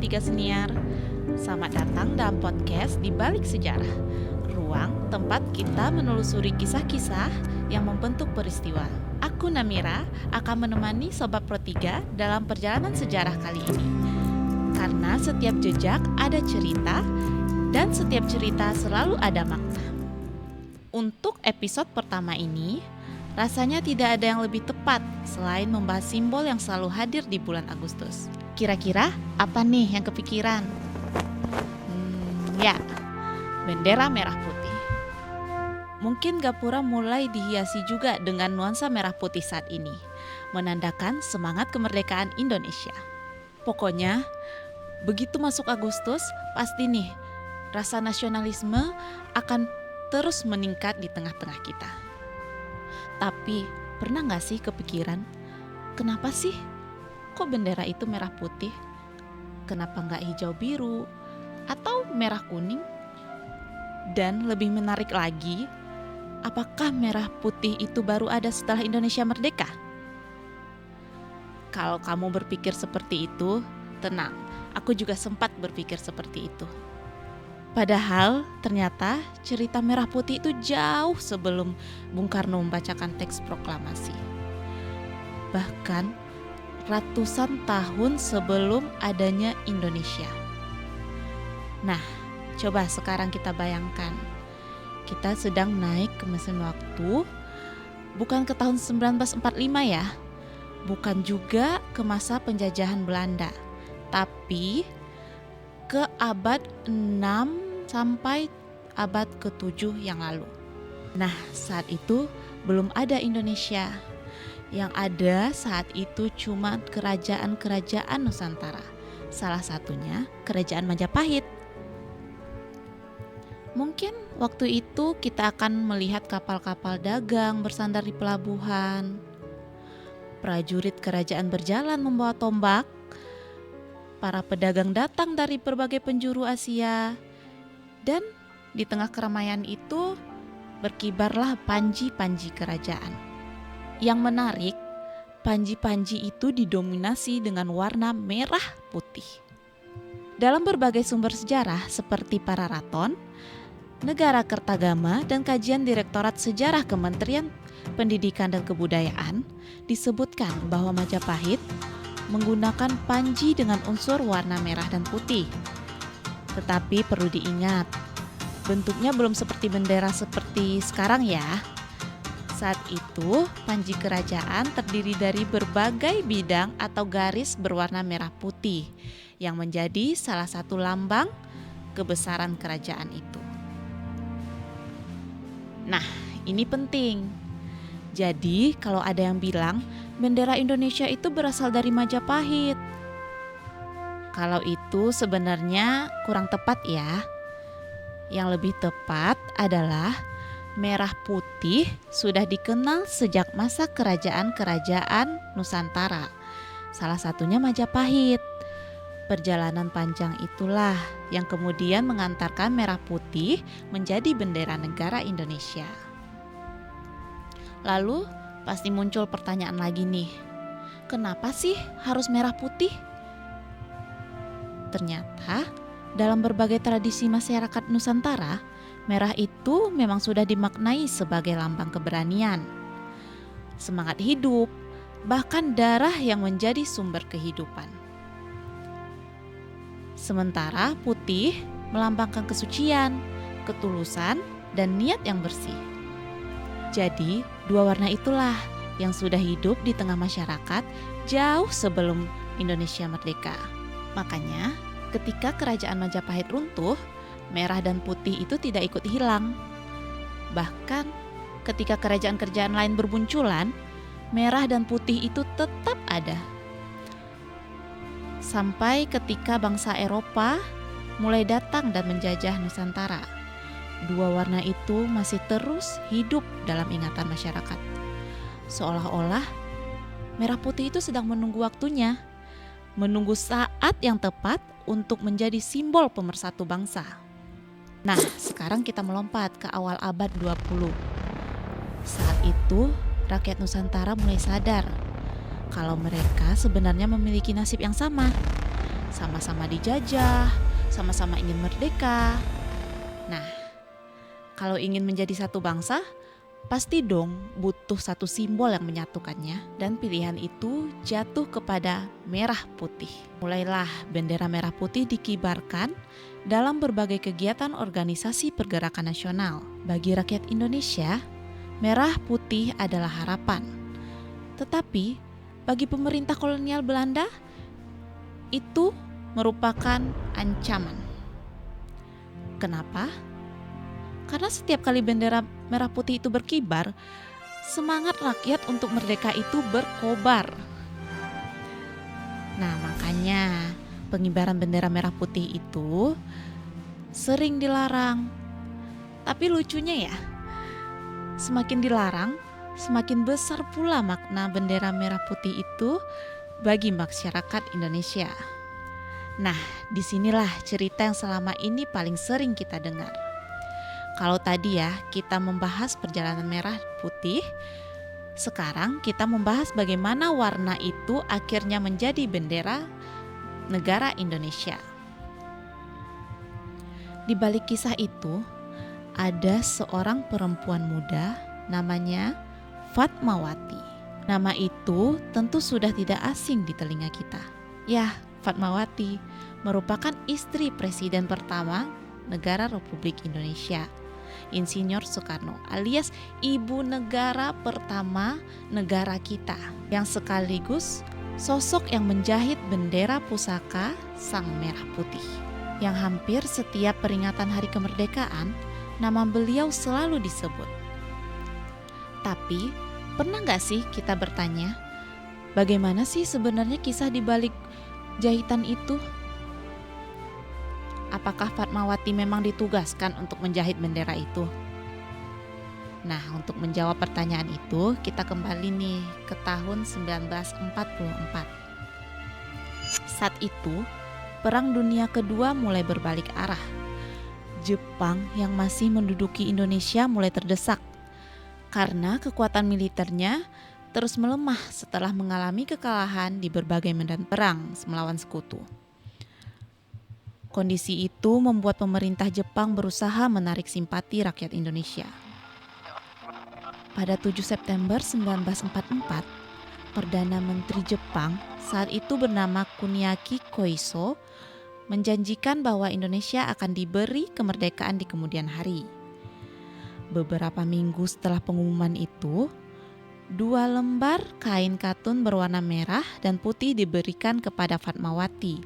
Tiga Senior. Selamat datang dalam podcast Di Balik Sejarah, ruang tempat kita menelusuri kisah-kisah yang membentuk peristiwa. Aku Namira akan menemani Sobat Pro 3 dalam perjalanan sejarah kali ini. Karena setiap jejak ada cerita dan setiap cerita selalu ada makna. Untuk episode pertama ini, rasanya tidak ada yang lebih tepat selain membahas simbol yang selalu hadir di bulan Agustus. Kira-kira apa nih yang kepikiran? Ya, bendera merah putih. Mungkin gapura mulai dihiasi juga dengan nuansa merah putih saat ini, menandakan semangat kemerdekaan Indonesia. Pokoknya, begitu masuk Agustus, pasti nih rasa nasionalisme akan terus meningkat di tengah-tengah kita. Tapi pernah gak sih kepikiran, kenapa sih kok bendera itu merah putih? Kenapa gak hijau biru atau merah kuning? Dan lebih menarik lagi, apakah merah putih itu baru ada setelah Indonesia merdeka? Kalau kamu berpikir seperti itu, tenang, aku juga sempat berpikir seperti itu. Padahal ternyata cerita merah putih itu jauh sebelum Bung Karno membacakan teks proklamasi. Bahkan ratusan tahun sebelum adanya Indonesia. Nah, coba sekarang kita bayangkan. Kita sedang naik ke mesin waktu, bukan ke tahun 1945 ya. Bukan juga ke masa penjajahan Belanda, tapi ke abad 6 sampai abad ke-7 yang lalu. Nah, saat itu belum ada Indonesia. Yang ada saat itu cuma kerajaan-kerajaan Nusantara. Salah satunya Kerajaan Majapahit. Mungkin waktu itu kita akan melihat kapal-kapal dagang bersandar di pelabuhan. Prajurit kerajaan berjalan membawa tombak. Para pedagang datang dari berbagai penjuru Asia, dan di tengah keramaian itu berkibarlah panji-panji kerajaan. Yang menarik, panji-panji itu didominasi dengan warna merah putih. Dalam berbagai sumber sejarah seperti Pararaton, Negara Kertagama, dan kajian Direktorat Sejarah Kementerian Pendidikan dan Kebudayaan disebutkan bahwa Majapahit menggunakan panji dengan unsur warna merah dan putih. Tetapi perlu diingat, bentuknya belum seperti bendera seperti sekarang ya. Saat itu, panji kerajaan terdiri dari berbagai bidang atau garis berwarna merah putih yang menjadi salah satu lambang kebesaran kerajaan itu. Nah, ini penting. Jadi, kalau ada yang bilang bendera Indonesia itu berasal dari Majapahit, kalau itu sebenarnya kurang tepat ya. Yang lebih tepat adalah merah putih sudah dikenal sejak masa kerajaan-kerajaan Nusantara. Salah satunya Majapahit. Perjalanan panjang itulah yang kemudian mengantarkan merah putih menjadi bendera negara Indonesia. Lalu pasti muncul pertanyaan lagi nih, kenapa sih harus merah putih? Ternyata dalam berbagai tradisi masyarakat Nusantara, merah itu memang sudah dimaknai sebagai lambang keberanian, semangat hidup, bahkan darah yang menjadi sumber kehidupan. Sementara putih melambangkan kesucian, ketulusan, dan niat yang bersih. Jadi, dua warna itulah yang sudah hidup di tengah masyarakat jauh sebelum Indonesia merdeka. Makanya, ketika kerajaan Majapahit runtuh, merah dan putih itu tidak ikut hilang. Bahkan, ketika kerajaan-kerajaan lain bermunculan, merah dan putih itu tetap ada. Sampai ketika bangsa Eropa mulai datang dan menjajah Nusantara, dua warna itu masih terus hidup dalam ingatan masyarakat. Seolah-olah merah putih itu sedang menunggu waktunya, menunggu saat yang tepat untuk menjadi simbol pemersatu bangsa. Nah, sekarang kita melompat ke awal abad 20. Saat itu, rakyat Nusantara mulai sadar kalau mereka sebenarnya memiliki nasib yang sama. sama-sama dijajah, sama-sama ingin merdeka. Nah, kalau ingin menjadi satu bangsa, pasti dong butuh satu simbol yang menyatukannya, dan pilihan itu jatuh kepada merah putih. Mulailah bendera merah putih dikibarkan dalam berbagai kegiatan organisasi pergerakan nasional. Bagi rakyat Indonesia, merah putih adalah harapan. Tetapi bagi pemerintah kolonial Belanda, itu merupakan ancaman. Kenapa? Karena setiap kali bendera merah putih itu berkibar, semangat rakyat untuk merdeka itu berkobar. Nah, makanya pengibaran bendera merah putih itu sering dilarang. Tapi lucunya ya, semakin dilarang, semakin besar pula makna bendera merah putih itu bagi masyarakat Indonesia. Nah, disinilah cerita yang selama ini paling sering kita dengar. Kalau tadi ya kita membahas perjalanan merah putih, sekarang kita membahas bagaimana warna itu akhirnya menjadi bendera negara Indonesia. Di balik kisah itu, ada seorang perempuan muda namanya Fatmawati. Nama itu tentu sudah tidak asing di telinga kita. Ya, Fatmawati merupakan istri Presiden pertama Negara Republik Indonesia, Insinyur Soekarno, alias ibu negara pertama negara kita, yang sekaligus sosok yang menjahit bendera pusaka Sang Merah Putih, yang hampir setiap peringatan hari kemerdekaan nama beliau selalu disebut. Tapi pernah gak sih kita bertanya, bagaimana sih sebenarnya kisah di balik jahitan itu? Apakah Fatmawati memang ditugaskan untuk menjahit bendera itu? Nah, untuk menjawab pertanyaan itu, kita kembali nih ke tahun 1944. Saat itu, Perang Dunia Kedua mulai berbalik arah. Jepang yang masih menduduki Indonesia mulai terdesak karena kekuatan militernya terus melemah setelah mengalami kekalahan di berbagai medan perang melawan sekutu. Kondisi itu membuat pemerintah Jepang berusaha menarik simpati rakyat Indonesia. Pada 7 September 1944, Perdana Menteri Jepang saat itu bernama Kuniaki Koiso menjanjikan bahwa Indonesia akan diberi kemerdekaan di kemudian hari. Beberapa minggu setelah pengumuman itu, 2 lembar kain katun berwarna merah dan putih diberikan kepada Fatmawati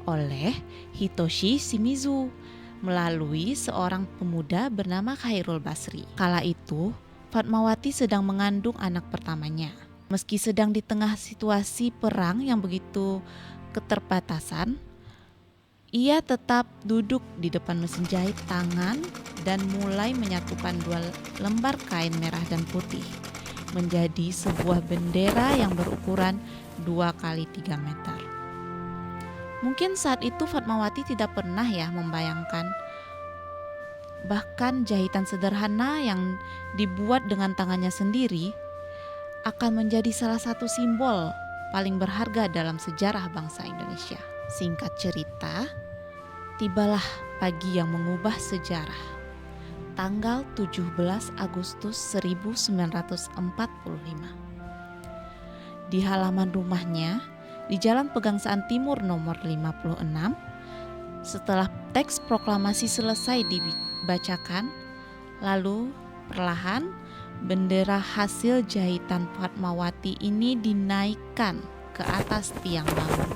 oleh Hitoshi Shimizu melalui seorang pemuda bernama Khairul Basri. Kala itu, Fatmawati sedang mengandung anak pertamanya. Meski sedang di tengah situasi perang yang begitu keterbatasan, ia tetap duduk di depan mesin jahit tangan dan mulai menyatukan 2 lembar kain merah dan putih menjadi sebuah bendera yang berukuran 2 kali 3 meter. Mungkin saat itu Fatmawati tidak pernah ya membayangkan bahkan jahitan sederhana yang dibuat dengan tangannya sendiri akan menjadi salah satu simbol paling berharga dalam sejarah bangsa Indonesia. Singkat cerita, tibalah pagi yang mengubah sejarah. Tanggal 17 Agustus 1945. Di halaman rumahnya, di Jalan Pegangsaan Timur nomor 56, setelah teks proklamasi selesai dibacakan, lalu perlahan bendera hasil jahitan Fatmawati ini dinaikkan ke atas tiang bangun.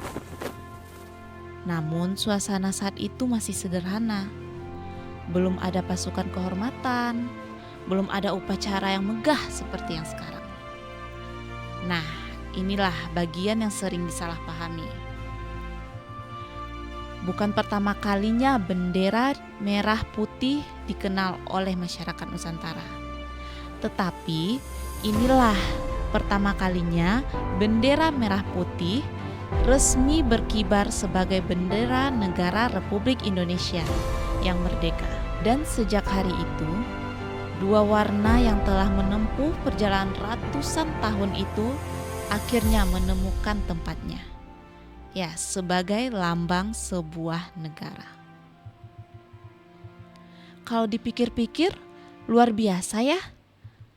Namun suasana saat itu masih sederhana. Belum ada pasukan kehormatan, belum ada upacara yang megah seperti yang sekarang. Nah, inilah bagian yang sering disalahpahami. Bukan pertama kalinya bendera merah putih dikenal oleh masyarakat Nusantara. Tetapi inilah pertama kalinya bendera merah putih resmi berkibar sebagai bendera negara Republik Indonesia yang merdeka. Dan sejak hari itu, 2 warna yang telah menempuh perjalanan ratusan tahun itu akhirnya menemukan tempatnya. Ya, sebagai lambang sebuah negara. Kalau dipikir-pikir, luar biasa ya.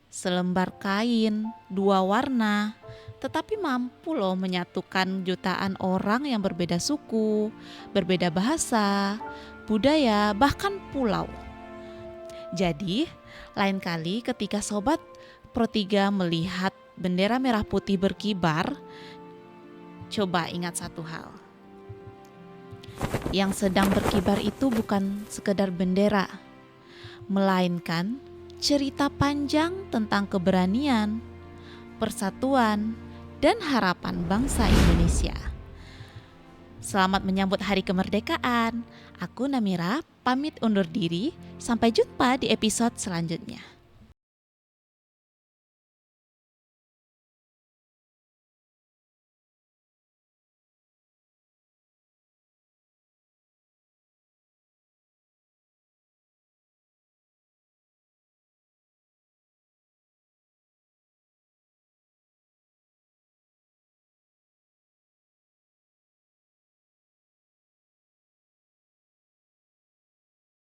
Selembar kain, 2 warna, tetapi mampu loh menyatukan jutaan orang yang berbeda suku, berbeda bahasa, budaya, bahkan pulau. Jadi, lain kali ketika Sobat Pro3 melihat bendera merah putih berkibar, coba ingat satu hal. Yang sedang berkibar itu bukan sekedar bendera, melainkan cerita panjang tentang keberanian, persatuan, dan harapan bangsa Indonesia. Selamat menyambut Hari Kemerdekaan. Aku Namira pamit undur diri. Sampai jumpa di episode selanjutnya.